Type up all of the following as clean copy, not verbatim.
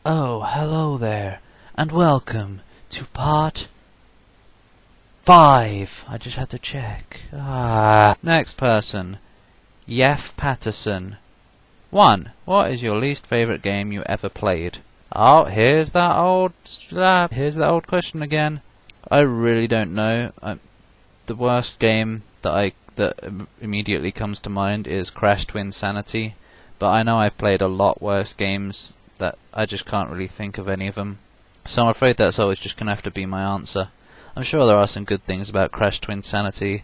Oh, hello there, and welcome to Part 5. I just had to check. Next person. Jeff Patterson. 1. What is your least favourite game you ever played? Oh, here's that old question again. I really don't know. The worst game that immediately comes to mind is Crash Twinsanity, but I know I've played a lot worse games that I just can't really think of any of them. So I'm afraid that's always just going to have to be my answer. I'm sure there are some good things about Crash Twinsanity.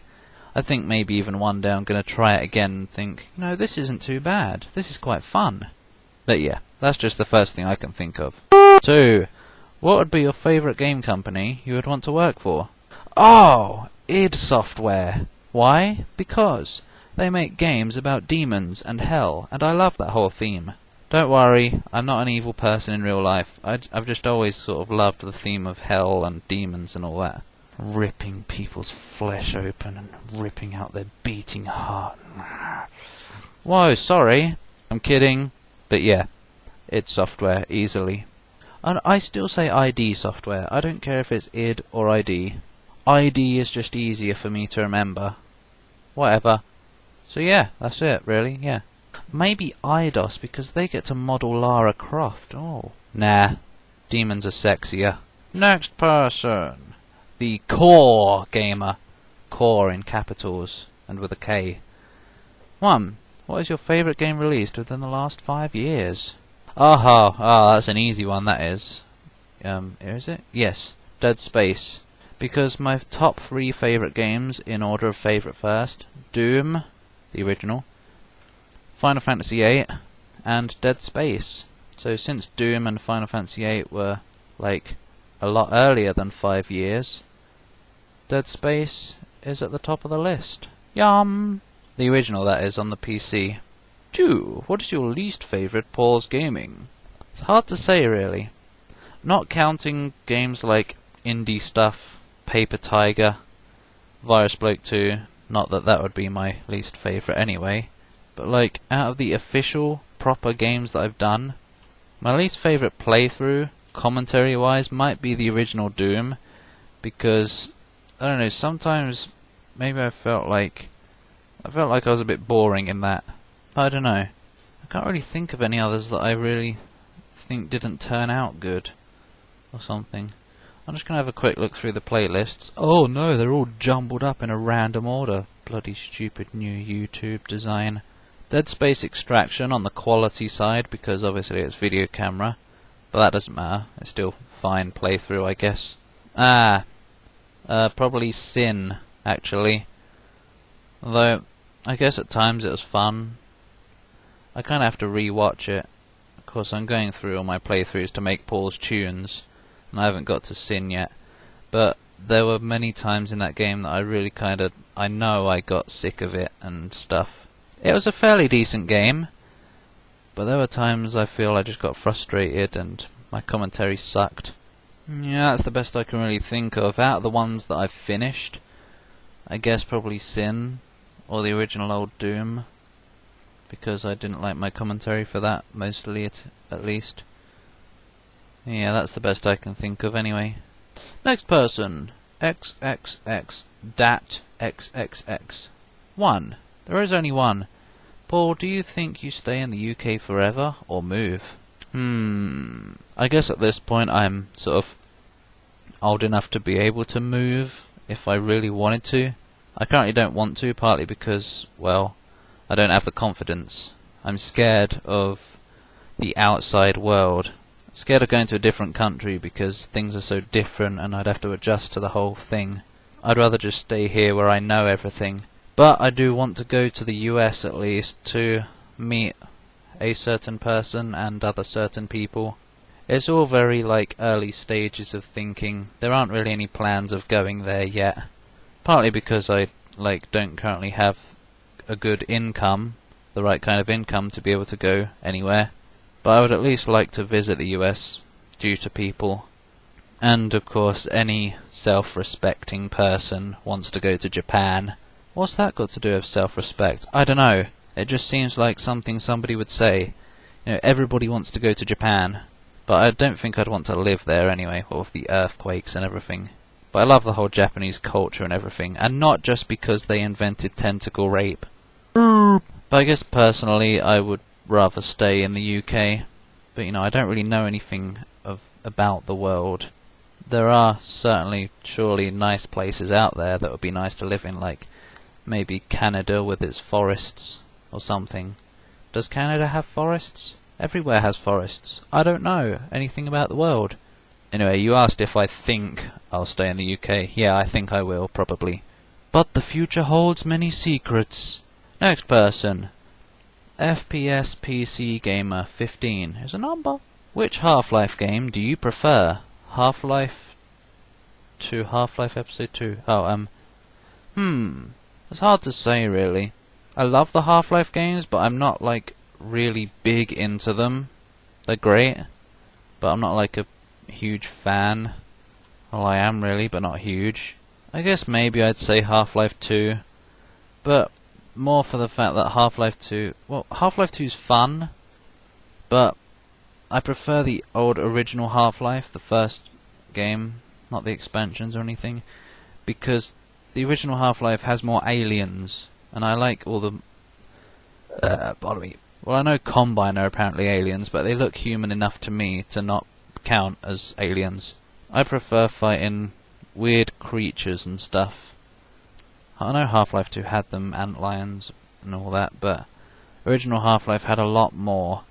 I think maybe even one day I'm going to try it again and think, this isn't too bad. This is quite fun. But yeah, that's just the first thing I can think of. 2. What would be your favourite game company you would want to work for? Oh, id Software. Why? Because they make games about demons and hell, and I love that whole theme. Don't worry, I'm not an evil person in real life. I've just always sort of loved the theme of hell and demons and all that. Ripping people's flesh open and ripping out their beating heart. Whoa, sorry. I'm kidding. But yeah, id Software, easily. And I still say ID Software. I don't care if it's id or ID. ID is just easier for me to remember. Whatever. So yeah, that's it, really, yeah. Maybe IDOS, because they get to model Lara Croft. Oh. Nah. Demons are sexier. Next person. The Core Gamer. Core in capitals, and with a K. 1. What is your favourite game released within the last 5 years? That's an easy one, that is. Is it? Yes. Dead Space. Because my top 3 favourite games, in order of favourite first, Doom, the original, Final Fantasy VIII, and Dead Space. So since Doom and Final Fantasy VIII were, a lot earlier than 5 years, Dead Space is at the top of the list. Yum! The original, that is, on the PC. 2. What is your least favourite Paul's Gaming? It's hard to say, really. Not counting games like indie stuff, Paper Tiger, Virus Bloke 2, not that that would be my least favourite anyway, but out of the official, proper games that I've done, my least favourite playthrough, commentary-wise, might be the original Doom, because, I don't know, sometimes maybe I felt like I was a bit boring in that. I don't know. I can't really think of any others that I really think didn't turn out good, or something. I'm just going to have a quick look through the playlists. Oh no, they're all jumbled up in a random order. Bloody stupid new YouTube design. Dead Space Extraction on the quality side, because obviously it's video camera. But that doesn't matter. It's still fine playthrough, I guess. Probably Sin, actually. Although, I guess at times it was fun. I kind of have to re-watch it. Of course, I'm going through all my playthroughs to make Paul's tunes, and I haven't got to Sin yet. But there were many times in that game that I really I know I got sick of it and stuff. It was a fairly decent game, but there were times I feel I just got frustrated and my commentary sucked. Yeah, that's the best I can really think of. Out of the ones that I've finished, I guess probably Sin, or the original old Doom, because I didn't like my commentary for that, mostly at least. Yeah, that's the best I can think of anyway. Next person. XXX. Dat XXX. 1. There is only one. Paul, do you think you stay in the UK forever, or move? I guess at this point I'm sort of old enough to be able to move, if I really wanted to. I currently don't want to, partly because, well, I don't have the confidence. I'm scared of the outside world. Scared of going to a different country because things are so different and I'd have to adjust to the whole thing. I'd rather just stay here where I know everything. But I do want to go to the US at least to meet a certain person and other certain people. It's all very early stages of thinking. There aren't really any plans of going there yet. Partly because I don't currently have a good income, the right kind of income to be able to go anywhere. But I would at least like to visit the US due to people. And of course any self-respecting person wants to go to Japan. What's that got to do with self-respect? I don't know. It just seems like something somebody would say. Everybody wants to go to Japan. But I don't think I'd want to live there anyway, with the earthquakes and everything. But I love the whole Japanese culture and everything, and not just because they invented tentacle rape. But I guess personally I would rather stay in the UK. But you know, I don't really know anything about the world. There are certainly, surely, nice places out there that would be nice to live in, like maybe Canada with its forests or something. Does Canada have forests? Everywhere has forests. I don't know anything about the world. Anyway, you asked if I think I'll stay in the UK. Yeah, I think I will, probably. But the future holds many secrets. Next person. FPS PC Gamer 15 is a number. Which Half-Life game do you prefer? Half-Life 2, Half-Life Episode 2. Oh, it's hard to say, really. I love the Half-Life games, but I'm not, like, really big into them. They're great, but I'm not, like, a huge fan. Well, I am, really, but not huge. I guess maybe I'd say Half-Life 2, but more for the fact that Half-Life 2... Well, Half-Life 2's fun, but I prefer the old original Half-Life, the first game, not the expansions or anything, because the original Half-Life has more aliens, and I like all the... pardon me. Well, I know Combine are apparently aliens, but they look human enough to me to not count as aliens. I prefer fighting weird creatures and stuff. I know Half-Life 2 had them, antlions and all that, but original Half-Life had a lot more.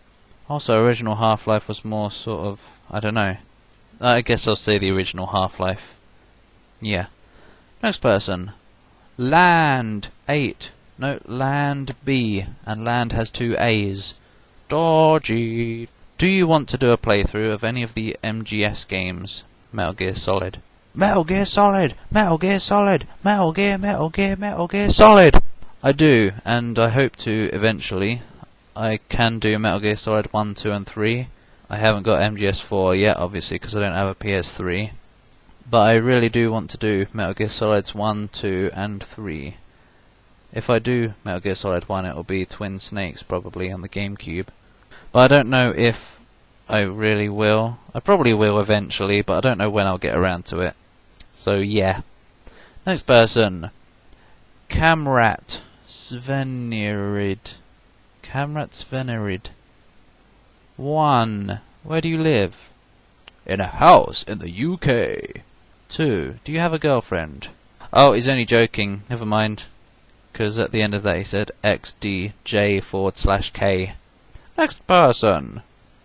Also, original Half-Life was more sort of... I don't know. I guess I'll say the original Half-Life. Yeah. Next person. Land 8. No, Land B. And Land has 2 A's. Dodgy. Do you want to do a playthrough of any of the MGS games? Metal Gear Solid. Metal Gear Solid! Metal Gear Solid! Metal Gear, Metal Gear, Metal Gear Solid! I do, and I hope to eventually. I can do Metal Gear Solid 1, 2 and 3. I haven't got MGS4 yet, obviously, because I don't have a PS3. But I really do want to do Metal Gear Solids 1, 2 and 3. If I do Metal Gear Solid 1, it will be Twin Snakes, probably, on the GameCube. But I don't know if I really will. I probably will eventually, but I don't know when I'll get around to it. So, yeah. Next person. Kamrat Svenerid. Kamrat Svenerid. 1. Where do you live? In a house in the UK. 2. Do you have a girlfriend? Oh, he's only joking. Never mind. Because at the end of that he said XDJ/K. Next person.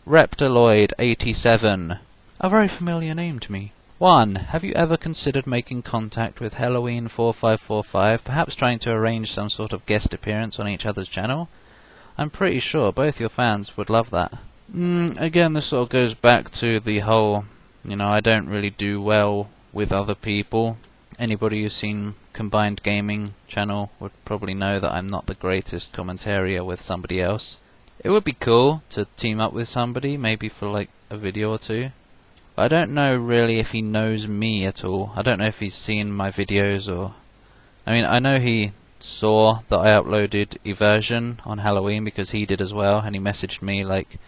Reptiloid87. A very familiar name to me. 1. Have you ever considered making contact with Halloween 4545, perhaps trying to arrange some sort of guest appearance on each other's channel? I'm pretty sure both your fans would love that. Again, this sort of goes back to the whole, I don't really do well with other people. Anybody who's seen Combined Gaming channel would probably know that I'm not the greatest commentator with somebody else. It would be cool to team up with somebody, maybe for like a video or two. But I don't know really if he knows me at all. I don't know if he's seen my videos or... I know he saw that I uploaded Eversion on Halloween because he did as well, and he messaged me like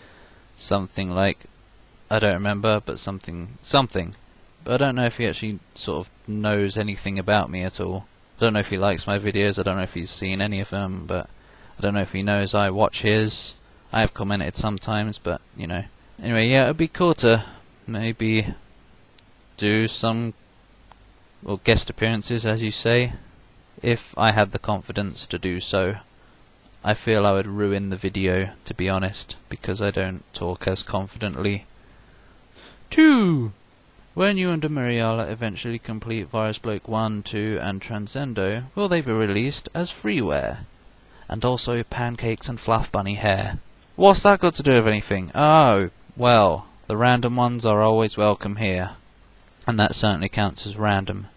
something like, I don't remember, but something. But I don't know if he actually sort of knows anything about me at all. I don't know if he likes my videos, I don't know if he's seen any of them, but I don't know if he knows I watch his. I have commented sometimes, but, Anyway, yeah, it'd be cool to maybe do some guest appearances, as you say, if I had the confidence to do so. I feel I would ruin the video, to be honest, because I don't talk as confidently. 2. When you and Mariala eventually complete Virus Bloke 1, 2 and Transcendo, will they be released as freeware? And also pancakes and fluff bunny hair. What's that got to do with anything? Oh, well, the random ones are always welcome here. And that certainly counts as random.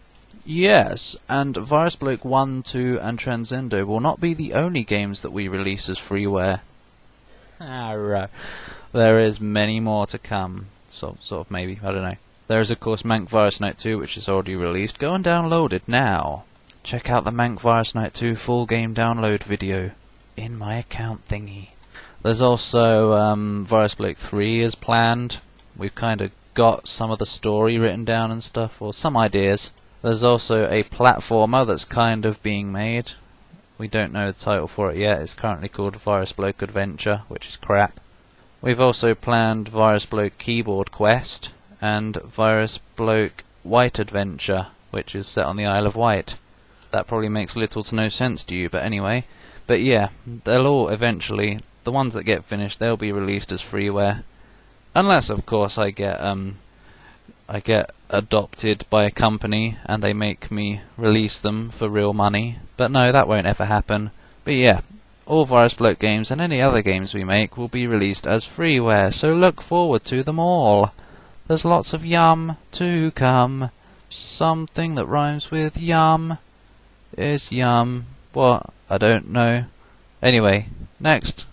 Yes, and Virus Bloke 1, 2 and Transcendo will not be the only games that we release as freeware. There is many more to come. Sort of maybe, I don't know. There is of course Mank Virus Night 2, which is already released. Go and download it now. Check out the Mank Virus Night 2 full game download video in my account thingy. There's also Virus Bloke 3 is planned, we've kind of got some of the story written down and stuff, or some ideas. There's also a platformer that's kind of being made. We don't know the title for it yet. It's currently called Virus Bloke Adventure, which is crap. We've also planned Virus Bloke Keyboard Quest and Virus Bloke White Adventure, which is set on the Isle of Wight. That probably makes little to no sense to you, but anyway. But yeah, they'll all eventually, the ones that get finished, they'll be released as freeware. Unless, of course, I get adopted by a company and they make me release them for real money. But no, that won't ever happen. But yeah, all Virus Bloke games and any other games we make will be released as freeware, so look forward to them all. There's lots of yum to come. Something that rhymes with yum is yum. What? I don't know. Anyway, next.